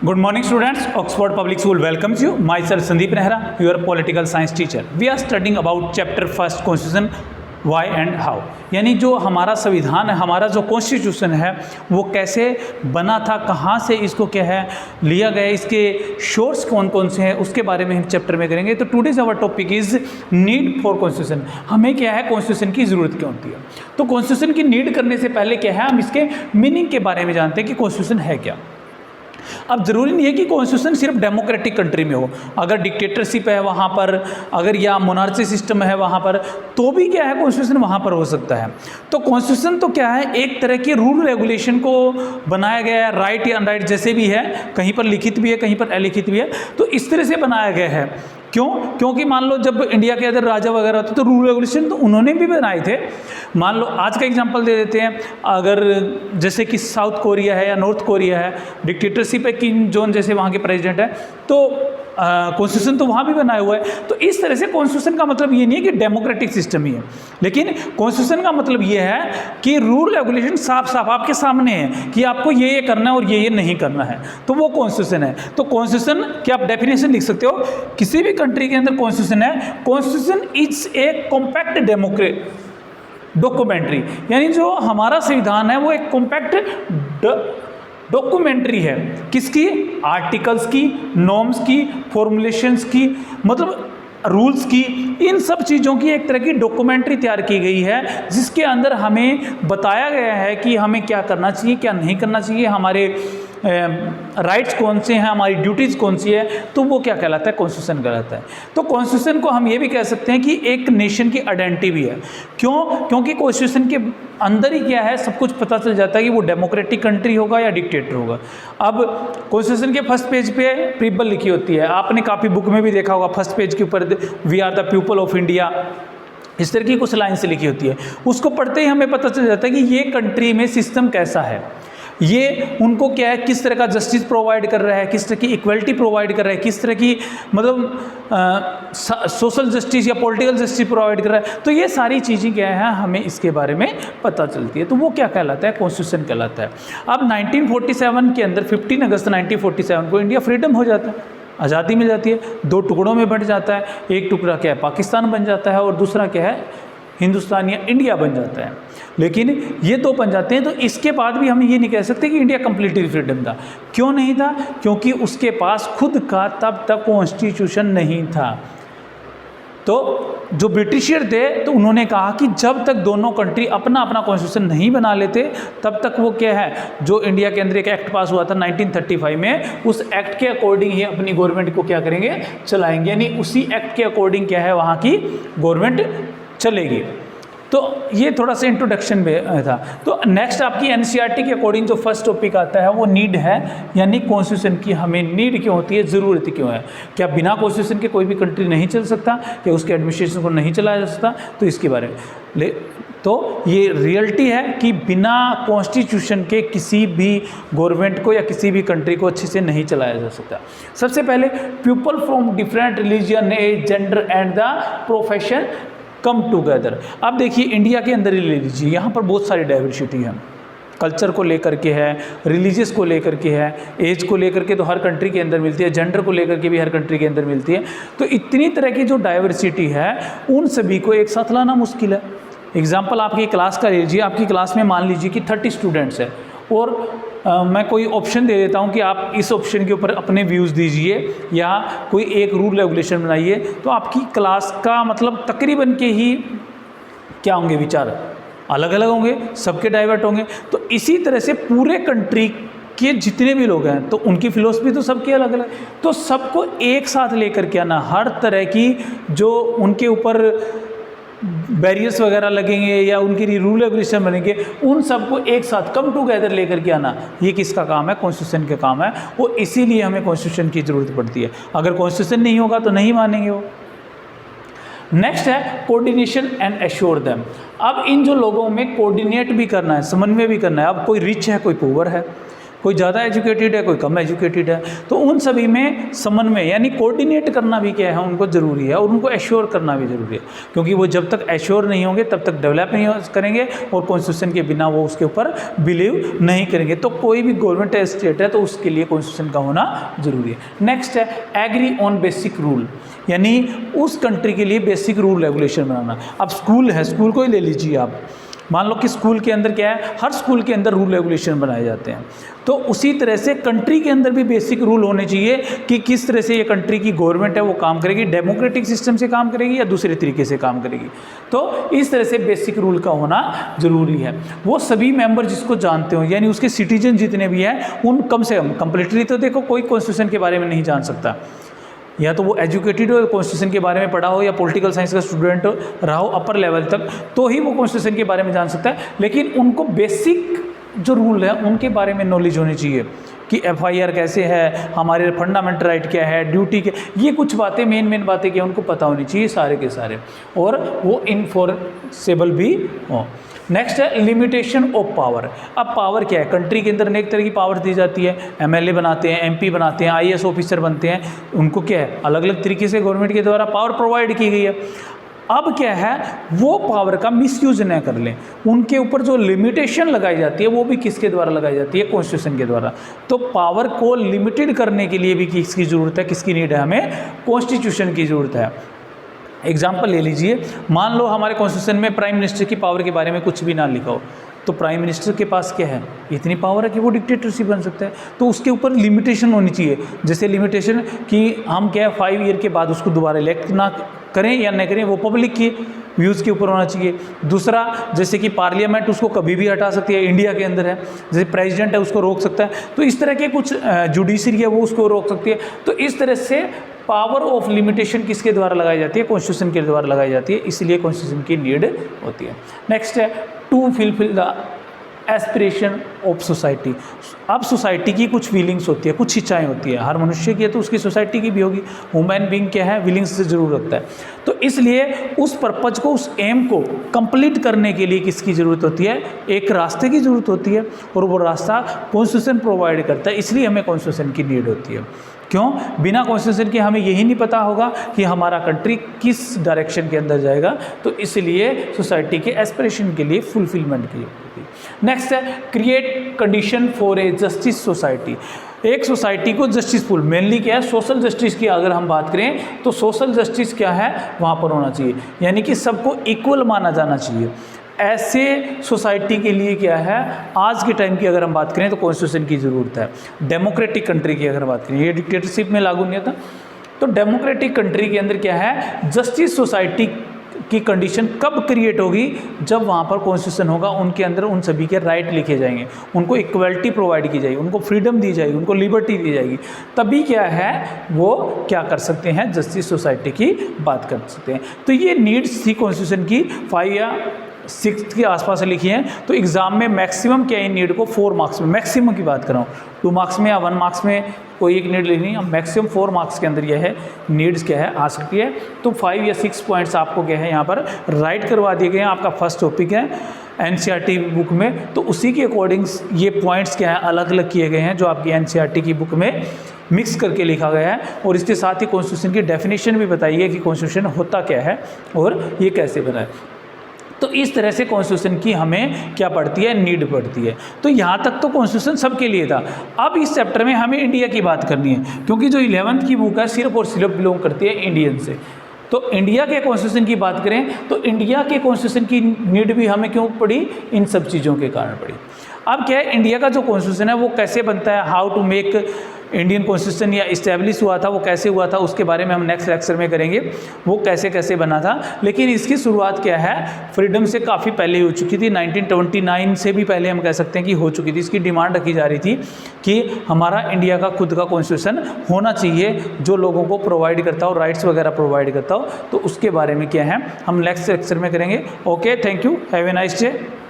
Good morning students, Oxford Public School welcomes you. Myself Sandeep Nehra, your political science teacher. We are studying about chapter first constitution why and how. यानी जो हमारा संविधान है, हमारा जो constitution है वो कैसे बना था, कहाँ से इसको क्या है लिया गया, इसके सोर्स कौन कौन से हैं उसके बारे में हम चैप्टर में करेंगे। तो today's our topic is need for constitution. हमें क्या है, कॉन्स्टिट्यूशन की ज़रूरत क्यों होती है। तो कॉन्स्टिट्यूशन की नीड करने से पहले क्या है, हम इसके मीनिंग के बारे में जानते हैं कि कॉन्स्टिट्यूशन है क्या। अब ज़रूरी नहीं है कि कॉन्स्टिट्यूशन सिर्फ डेमोक्रेटिक कंट्री में हो, अगर डिक्टेटरशिप है वहाँ पर, अगर या मोनार्ची सिस्टम है वहाँ पर, तो भी क्या है कॉन्स्टिट्यूशन वहाँ पर हो सकता है। तो कॉन्स्टिट्यूशन तो क्या है, एक तरह के रूल रेगुलेशन को बनाया गया है, राइट या अनराइट जैसे भी है, कहीं पर लिखित भी है कहीं पर अलिखित भी है, तो इस तरह से बनाया गया है। क्यों? क्योंकि मान लो जब इंडिया के अंदर राजा वगैरह होते तो रूल रेगुलेशन तो उन्होंने भी बनाए थे। मान लो आज का एग्जांपल दे देते हैं, अगर जैसे कि साउथ कोरिया है या नॉर्थ कोरिया है, डिक्टेटरशिप है, किम जोन जैसे वहाँ के प्रेसिडेंट है, तो कॉन्स्टिट्यूशन तो वहाँ भी बनाया हुआ है। तो इस तरह से कॉन्स्टिट्यूशन का मतलब ये नहीं है कि डेमोक्रेटिक सिस्टम ही है, लेकिन कॉन्स्टिट्यूशन का मतलब ये है कि रूल रेगुलेशन साफ साफ आपके सामने है कि आपको ये करना है और ये नहीं करना है, तो वो कॉन्स्टिट्यूशन है। तो कॉन्स्टिट्यूशन की आप डेफिनेशन लिख सकते हो, किसी भी कंट्री के अंदर कॉन्स्टिट्यूशन है, constitution is a compact documentary, यानी जो हमारा संविधान है वो एक कॉम्पैक्ट डॉक्यूमेंट्री है। किसकी? आर्टिकल्स की, नॉर्म्स की, फॉर्मुलेशंस की, मतलब रूल्स की, इन सब चीज़ों की एक तरह की डॉक्यूमेंट्री तैयार की गई है, जिसके अंदर हमें बताया गया है कि हमें क्या करना चाहिए, क्या नहीं करना चाहिए, हमारे राइट्स कौन से हैं, हमारी ड्यूटीज़ कौन सी है। तो वो क्या कहलाता है? कॉन्स्टिट्यूशन कहलाता है। तो कॉन्स्टिट्यूशन को हम ये भी कह सकते हैं कि एक नेशन की आइडेंटिटी भी है। क्यों? क्योंकि कॉन्स्टिट्यूशन के अंदर ही क्या है, सब कुछ पता चल जाता है कि वो डेमोक्रेटिक कंट्री होगा या डिक्टेटर होगा। अब कॉन्स्टिट्यूशन के फर्स्ट पेज पे प्रिबल लिखी होती है, आपने काफ़ी बुक में भी देखा होगा, फर्स्ट पेज के ऊपर we are the people of India, इस तरह की कुछ लाइन से लिखी होती है। उसको पढ़ते ही हमें पता चल जाता है कि ये कंट्री में सिस्टम कैसा है, ये उनको क्या है, किस तरह का जस्टिस प्रोवाइड कर रहा है, किस तरह की इक्वलिटी प्रोवाइड कर रहा है, किस तरह की मतलब सोशल जस्टिस या पॉलिटिकल जस्टिस प्रोवाइड कर रहा है। तो ये सारी चीज़ें क्या है, हमें इसके बारे में पता चलती है। तो वो क्या कहलाता है? कॉन्स्टिट्यूशन कहलाता है। अब 1947 के अंदर 15 अगस्त 1947 को इंडिया फ्रीडम हो जाता है, आज़ादी मिल जाती है, दो टुकड़ों में बंट जाता है। एक टुकड़ा क्या है, पाकिस्तान बन जाता है, और दूसरा क्या है, हिंदुस्तान या इंडिया बन जाता है। लेकिन ये दो बन जाते हैं, तो इसके बाद भी हम ये नहीं कह सकते कि इंडिया कंप्लीटली फ्रीडम था। क्यों नहीं था? क्योंकि उसके पास खुद का तब तक कॉन्स्टिट्यूशन नहीं था। तो जो ब्रिटिशियर थे, तो उन्होंने कहा कि जब तक दोनों कंट्री अपना अपना कॉन्स्टिट्यूशन नहीं बना लेते, तब तक वो क्या है, जो इंडिया के अंदर एक एक्ट पास हुआ था 1935 में, उस एक्ट के अकॉर्डिंग ही अपनी गवर्नमेंट को क्या करेंगे, चलाएंगे। यानी उसी एक्ट के अकॉर्डिंग क्या है, वहाँ की गवर्नमेंट चलेगी। तो ये थोड़ा सा इंट्रोडक्शन में था। तो नेक्स्ट आपकी एनसीईआरटी के अकॉर्डिंग जो फर्स्ट टॉपिक आता है वो नीड है, यानी कॉन्स्टिट्यूशन की हमें नीड क्यों होती है, ज़रूरत क्यों है। क्या बिना कॉन्स्टिट्यूशन के कोई भी कंट्री नहीं चल सकता, या उसके एडमिनिस्ट्रेशन को नहीं चलाया जा सकता? तो इसके बारे में तो ये रियलिटी है कि बिना कॉन्स्टिट्यूशन के किसी भी गवर्नमेंट को या किसी भी कंट्री को अच्छे से नहीं चलाया जा सकता। सबसे पहले people from different religion, age, gender and the profession come together. अब देखिए, इंडिया के अंदर ही ले लीजिए, यहाँ पर बहुत सारी डाइवर्सिटी है, कल्चर को लेकर के है, रिलीजियस को लेकर के है, एज को लेकर के तो हर कंट्री के अंदर मिलती है, जेंडर को लेकर के भी हर कंट्री के अंदर मिलती है। तो इतनी तरह की जो डाइवर्सिटी है, उन सभी को एक साथ लाना मुश्किल है। एग्जाम्पल आपकी क्लास का लीजिए, आपकी क्लास में मान लीजिए कि 30 स्टूडेंट्स है, और मैं कोई ऑप्शन दे देता हूँ कि आप इस ऑप्शन के ऊपर अपने व्यूज़ दीजिए या कोई एक रूल रेगुलेशन बनाइए, तो आपकी क्लास का मतलब तकरीबन के ही क्या होंगे, विचार अलग अलग होंगे, सबके डाइवर्ट होंगे। तो इसी तरह से पूरे कंट्री के जितने भी लोग हैं, तो उनकी फिलोसफी तो सबकी अलग अलग, तो सबको एक साथ लेकर के आना, हर तरह की जो उनके ऊपर बैरियर्स वगैरह लगेंगे या उनकी रूल रेगुलेशन बनेंगे, उन सबको एक साथ कम टुगेदर लेकर के आना, ये किसका काम है? कॉन्स्टिट्यूशन का काम है। वो इसीलिए हमें कॉन्स्टिट्यूशन की ज़रूरत पड़ती है। अगर कॉन्स्टिट्यूशन नहीं होगा तो नहीं मानेंगे वो। नेक्स्ट है कोऑर्डिनेशन एंड एश्योर देम। अब इन जो लोगों में कोऑर्डिनेट भी करना है, समन्वय भी करना है। अब कोई रिच है, कोई पुअर है, कोई ज़्यादा एजुकेटेड है, कोई कम एजुकेटेड है, तो उन सभी में समन्वय यानी कोऑर्डिनेट करना भी क्या है उनको ज़रूरी है, और उनको एश्योर करना भी ज़रूरी है, क्योंकि वो जब तक एश्योर नहीं होंगे तब तक डेवलप नहीं करेंगे, और कॉन्स्टिट्यूशन के बिना वो उसके ऊपर बिलीव नहीं करेंगे। तो कोई भी गवर्नमेंट है, स्टेट है, तो उसके लिए कॉन्स्टिट्यूशन का होना जरूरी है। नेक्स्ट है एग्री ऑन बेसिक रूल, यानी उस कंट्री के लिए बेसिक रूल रेगुलेशन बनाना। अब स्कूल है, स्कूल को ही ले लीजिए आप, मान लो कि स्कूल के अंदर क्या है, हर स्कूल के अंदर रूल रेगुलेशन बनाए जाते हैं, तो उसी तरह से कंट्री के अंदर भी बेसिक रूल होने चाहिए कि किस तरह से ये कंट्री की गवर्नमेंट है वो काम करेगी, डेमोक्रेटिक सिस्टम से काम करेगी या दूसरे तरीके से काम करेगी। तो इस तरह से बेसिक रूल का होना ज़रूरी है। वो सभी मेंबर जिसको जानते हो, यानी उसके सिटीजन जितने भी हैं, उन कम से कम कंप्लीटली तो देखो कोई कॉन्स्टिट्यूशन के बारे में नहीं जान सकता, या तो वो एजुकेटेड हो, कॉन्स्टिट्यूशन के बारे में पढ़ा हो, या पॉलिटिकल साइंस का स्टूडेंट रहा हो अपर लेवल तक, तो ही वो कॉन्स्टिट्यूशन के बारे में जान सकता है। लेकिन उनको बेसिक जो रूल है उनके बारे में नॉलेज होनी चाहिए कि एफआईआर कैसे है, हमारे फंडामेंटल राइट क्या है, ड्यूटी क्या, ये कुछ बातें मेन बातें क्या उनको पता होनी चाहिए सारे के सारे, और वो इन्फोर्सेबल भी हो। नेक्स्ट है लिमिटेशन ऑफ पावर। अब पावर क्या है, कंट्री के अंदर अनेक तरह की पावर दी जाती है, एमएलए बनाते हैं, एमपी बनाते हैं, आईएएस ऑफिसर बनते हैं, उनको क्या है अलग अलग तरीके से गवर्नमेंट के द्वारा पावर प्रोवाइड की गई है। अब क्या है, वो पावर का मिसयूज न कर लें, उनके ऊपर जो लिमिटेशन लगाई जाती है वो भी किसके द्वारा लगाई जाती है, कॉन्स्टिट्यूशन के द्वारा। तो पावर को लिमिटेड करने के लिए भी किसकी ज़रूरत है, किसकी नीड है, हमें कॉन्स्टिट्यूशन की ज़रूरत है। एग्जाम्पल ले लीजिए, मान लो हमारे कॉन्स्टिट्यूशन में प्राइम मिनिस्टर की पावर के बारे में कुछ भी ना लिखा हो, तो प्राइम मिनिस्टर के पास क्या है, इतनी पावर है कि वो डिक्टेटरशिप बन सकता है। तो उसके ऊपर लिमिटेशन होनी चाहिए, जैसे लिमिटेशन कि हम क्या है 5 ईयर के बाद उसको दोबारा इलेक्ट ना करें या नहीं करें, वो पब्लिक की व्यूज़ के ऊपर होना चाहिए। दूसरा, जैसे कि पार्लियामेंट उसको कभी भी हटा सकती है, इंडिया के अंदर है, जैसे प्रेसिडेंट है उसको रोक सकता है, तो इस तरह के कुछ जुडिशरी है वो उसको रोक सकती है। तो इस तरह से पावर ऑफ लिमिटेशन किसके द्वारा लगाई जाती है, कॉन्स्टिट्यूशन के द्वारा लगाई जाती है, इसलिए कॉन्स्टिट्यूशन की नीड होती है। नेक्स्ट है to fulfil the aspiration of society. अब सोसाइटी की कुछ फीलिंग्स होती है, कुछ इच्छाएं होती है, हर मनुष्य की है तो उसकी सोसाइटी की भी होगी। ह्यूमन बीइंग क्या है, फीलिंग्स से जरूर रखता है, तो इसलिए उस पर्पज को, उस एम को कंप्लीट करने के लिए किसकी ज़रूरत होती है, एक रास्ते की ज़रूरत होती है, और वो रास्ता कॉन्स्टिट्यूशन प्रोवाइड करता है, इसलिए हमें कॉन्स्टिट्यूशन की नीड होती है। क्यों, बिना कॉन्स्टिट्यूशन के हमें यही नहीं पता होगा कि हमारा कंट्री किस डायरेक्शन के अंदर जाएगा, तो इसलिए सोसाइटी के एस्पिरेशन के लिए फुलफिलमेंट की होती है। नेक्स्ट है create condition for a justice society. एक सोसाइटी को जस्टिसफुल, मेनली क्या है, सोशल जस्टिस की अगर हम बात करें तो सोशल जस्टिस क्या है वहाँ पर होना चाहिए, यानी कि सबको इक्वल माना जाना चाहिए। ऐसे सोसाइटी के लिए क्या है, आज के टाइम की अगर हम बात करें तो कॉन्स्टिट्यूशन की ज़रूरत है। डेमोक्रेटिक कंट्री की अगर बात करें, ये डिक्टेटरशिप में लागू नहीं था, तो डेमोक्रेटिक कंट्री के अंदर क्या है, जस्टिस सोसाइटी की कंडीशन कब क्रिएट होगी, जब वहाँ पर कॉन्स्टिट्यूशन होगा, उनके अंदर उन सभी के राइट लिखे जाएंगे, उनको इक्वलिटी प्रोवाइड की जाएगी, उनको फ्रीडम दी जाएगी, उनको लिबर्टी दी जाएगी, तभी क्या है वो क्या कर सकते हैं, जस्टिस सोसाइटी की बात कर सकते हैं। तो ये नीड्स थी कॉन्स्टिट्यूशन की 5 या 6 के आसपास से लिखी हैं। तो एग्ज़ाम में मैक्सिमम क्या है नीड को 4 मार्क्स में, मैक्सिमम की बात कर रहा हूँ, 2 मार्क्स में या 1 मार्क्स में कोई एक नीड लिखनी, अब मैक्सिमम 4 मार्क्स के अंदर यह है नीड्स क्या है आ सकती है। तो 5 या 6 पॉइंट्स आपको क्या है यहाँ पर राइट करवा दिए गए हैं। आपका फर्स्ट टॉपिक है एनसीईआरटी बुक में, तो उसी के अकॉर्डिंग ये पॉइंट्स क्या है अलग अलग किए गए हैं, जो आपकी एनसीईआरटी की बुक में मिक्स करके लिखा गया है। और इसके साथ ही कॉन्स्टिट्यूशन की डेफिनेशन भी बताई है कि कॉन्स्टिट्यूशन होता क्या है और ये कैसे बना है। तो इस तरह से कॉन्स्टिट्यूशन की हमें क्या पड़ती है, नीड पड़ती है। तो यहाँ तक तो कॉन्स्टिट्यूशन सबके लिए था। अब इस चैप्टर में हमें इंडिया की बात करनी है, क्योंकि जो 11th की बुक है सिर्फ और सिर्फ बिलोंग करती है इंडियन से। तो इंडिया के कॉन्स्टिट्यूशन की बात करें तो इंडिया के कॉन्स्टिट्यूशन की नीड भी हमें क्यों पड़ी, इन सब चीज़ों के कारण पड़ी। अब क्या है, इंडिया का जो कॉन्स्टिट्यूशन है वो कैसे बनता है, how to make Indian constitution या इस्टेब्लिश हुआ था, वो कैसे हुआ था, उसके बारे में हम नेक्स्ट लेक्चर में करेंगे, वो कैसे कैसे बना था। लेकिन इसकी शुरुआत क्या है, फ्रीडम से काफ़ी पहले हो चुकी थी, 1929 से भी पहले हम कह सकते हैं कि हो चुकी थी। इसकी डिमांड रखी जा रही थी कि हमारा इंडिया का खुद का कॉन्स्टिट्यूशन होना चाहिए, जो लोगों को प्रोवाइड करता हो, राइट्स वगैरह प्रोवाइड करता हो। तो उसके बारे में क्या है हम नेक्स्ट लेक्चर में करेंगे। Okay, thank you, have a nice day.